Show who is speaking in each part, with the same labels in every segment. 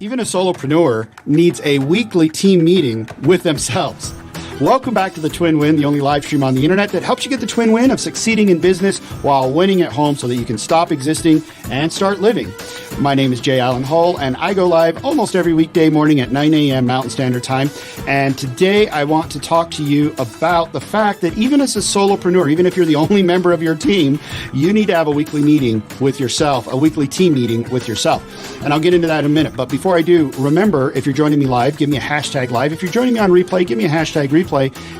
Speaker 1: Even a solopreneur needs a weekly team meeting with themselves. Welcome back to the Twin Win, the only live stream on the internet that helps you get the twin win of succeeding in business while winning at home so that you can stop existing and start living. My name is Jay Allen Hull, and I go live almost every weekday morning at 9 a.m. Mountain Standard Time. And today I want to talk to you about the fact that even as a solopreneur, even if you're the only member of your team, you need to have a weekly meeting with yourself, a weekly team meeting with yourself. And I'll get into that in a minute. But before I do, remember, if you're joining me live, give me a hashtag live. If you're joining me on replay, give me a hashtag replay.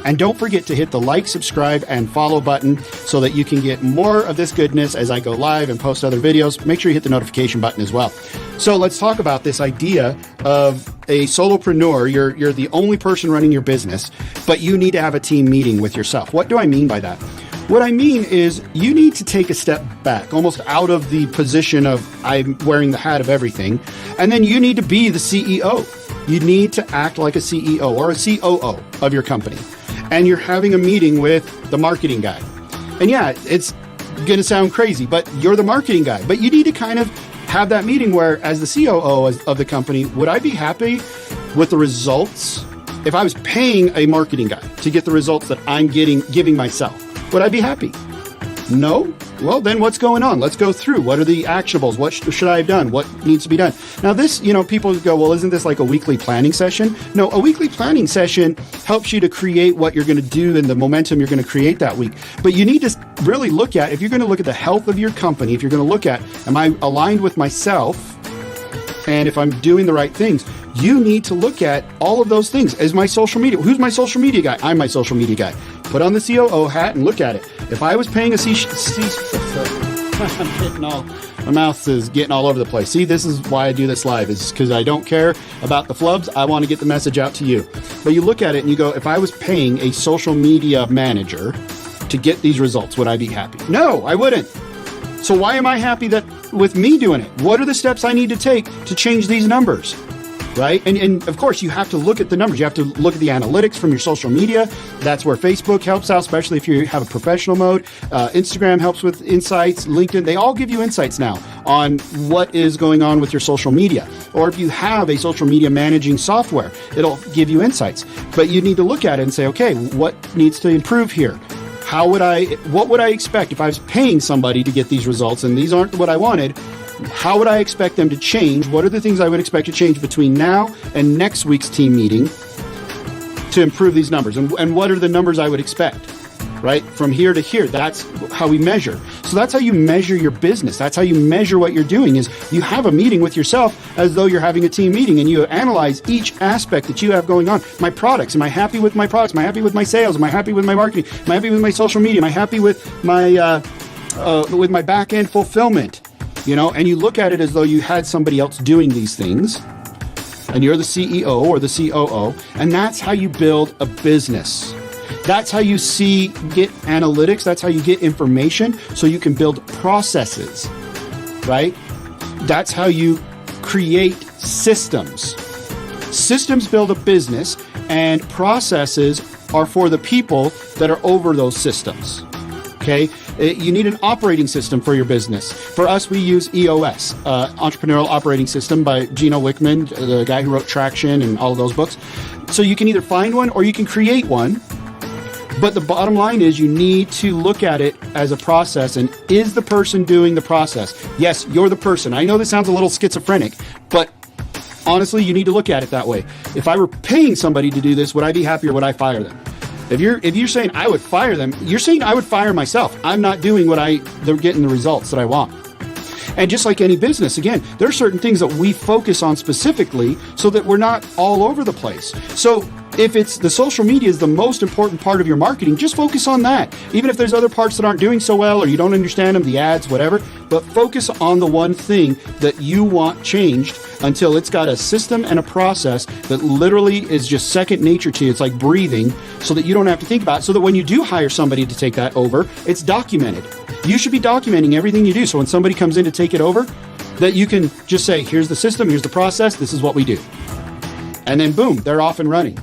Speaker 1: And don't forget to hit the like, subscribe, and follow button so that you can get more of this goodness as I go live and post other videos. Make sure you hit the notification button as well. So let's talk about this idea of a solopreneur. You're the only person running your business, but you need to have a team meeting with yourself. What do I mean by that? What I mean is you need to take a step back, almost out of the position of I'm wearing the hat of everything, and then you need to be the CEO. You need to act like a CEO or a COO of your company. And you're having a meeting with the marketing guy. And yeah, it's going to sound crazy, but you're the marketing guy. But you need to kind of have that meeting where, as the COO of the company, would I be happy with the results? If I was paying a marketing guy to get the results that I'm giving myself, would I be happy? No? Well, then what's going on? Let's go through. What are the actionables? What should I have done? What needs to be done? Now this, people go, well, isn't this like a weekly planning session? No, a weekly planning session helps you to create what you're going to do and the momentum you're going to create that week. But you need to really look at, if you're going to look at the health of your company, if you're going to look at, am I aligned with myself? And if I'm doing the right things, you need to look at all of those things. Is my social media, who's my social media guy? I'm my social media guy. Put on the COO hat and look at it. If I was paying I'm getting my mouth is getting all over the place. See, this is why I do this live, is because I don't care about the flubs. I want to get the message out to you. But you look at it and you go, if I was paying a social media manager to get these results, would I be happy? No, I wouldn't. So why am I happy with me doing it? What are the steps I need to take to change these numbers? Right? And of course, you have to look at the numbers. You have to look at the analytics from your social media. That's where Facebook helps out, especially if you have a professional mode. Instagram helps with insights. LinkedIn, they all give you insights now on what is going on with your social media. Or if you have a social media managing software, it'll give you insights. But you need to look at it and say, okay, what needs to improve here? What would I expect if I was paying somebody to get these results and these aren't what I wanted? How would I expect them to change? What are the things I would expect to change between now and next week's team meeting to improve these numbers? And what are the numbers I would expect, right? From here to here, that's how we measure. So that's how you measure your business. That's how you measure what you're doing, is you have a meeting with yourself as though you're having a team meeting, and you analyze each aspect that you have going on. My products, am I happy with my products? Am I happy with my sales? Am I happy with my marketing? Am I happy with my social media? Am I happy with my back-end fulfillment? And you look at it as though you had somebody else doing these things, and you're the CEO or the COO, and that's how you build a business. That's how you get analytics. That's how you get information so you can build processes, right? That's how you create systems. Systems build a business, and processes are for the people that are over those systems. Okay, you need an operating system for your business. For us, we use EOS, Entrepreneurial Operating System by Gino Wickman, the guy who wrote Traction and all of those books. So you can either find one or you can create one. But the bottom line is you need to look at it as a process. And is the person doing the process? Yes, you're the person. I know this sounds a little schizophrenic, but honestly, you need to look at it that way. If I were paying somebody to do this, would I be happy or would I fire them? If you're saying I would fire them, you're saying I would fire myself. I'm not doing they're getting the results that I want. And just like any business, again, there are certain things that we focus on specifically so that we're not all over the place. So if it's the social media is the most important part of your marketing, just focus on that. Even if there's other parts that aren't doing so well or you don't understand them, the ads, whatever, but focus on the one thing that you want changed until it's got a system and a process that literally is just second nature to you. It's like breathing, so that you don't have to think about it, so that when you do hire somebody to take that over, it's documented. You should be documenting everything you do, so when somebody comes in to take it over, that you can just say, here's the system, here's the process, this is what we do. And then boom, they're off and running.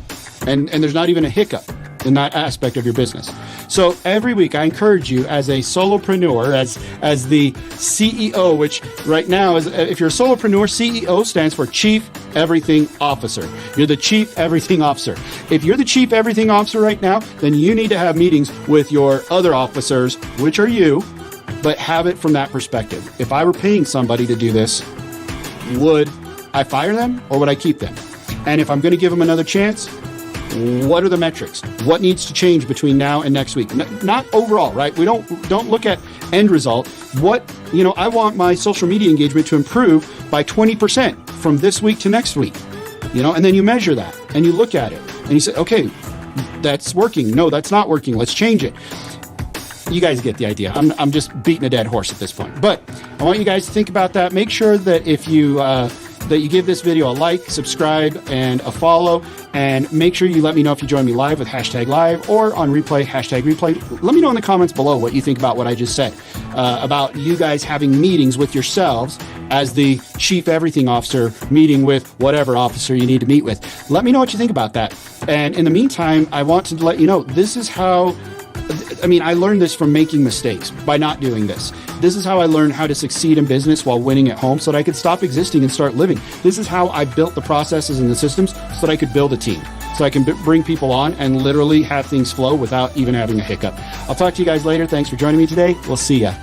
Speaker 1: And there's not even a hiccup in that aspect of your business. So every week I encourage you as a solopreneur, as the CEO, which right now is, if you're a solopreneur, CEO stands for Chief everything officer. You're the chief everything officer. If you're the chief everything officer right now, then you need to have meetings with your other officers, which are you, but have it from that perspective. If I were paying somebody to do this, would I fire them or would I keep them? And if I'm going to give them another chance, what are the metrics? What needs to change between now and next week? Not overall, right? We don't look at end result. I want my social media engagement to improve by 20% from this week to next week, and then you measure that and you look at it and you say, okay, that's working. No, that's not working. Let's change it. You guys get the idea. I'm just beating a dead horse at this point, but I want you guys to think about that. Make sure that if you give this video a like, subscribe, and a follow, and make sure you let me know if you join me live with #live or on replay, #replay. Let me know in the comments below what you think about what I just said, about you guys having meetings with yourselves as the chief everything officer meeting with whatever officer you need to meet with. Let me know what you think about that. And in the meantime, I want to let you know, this is how I learned this from making mistakes by not doing this. This is how I learned how to succeed in business while winning at home so that I could stop existing and start living. This is how I built the processes and the systems so that I could build a team, so I can bring people on and literally have things flow without even having a hiccup. I'll talk to you guys later. Thanks for joining me today. We'll see ya.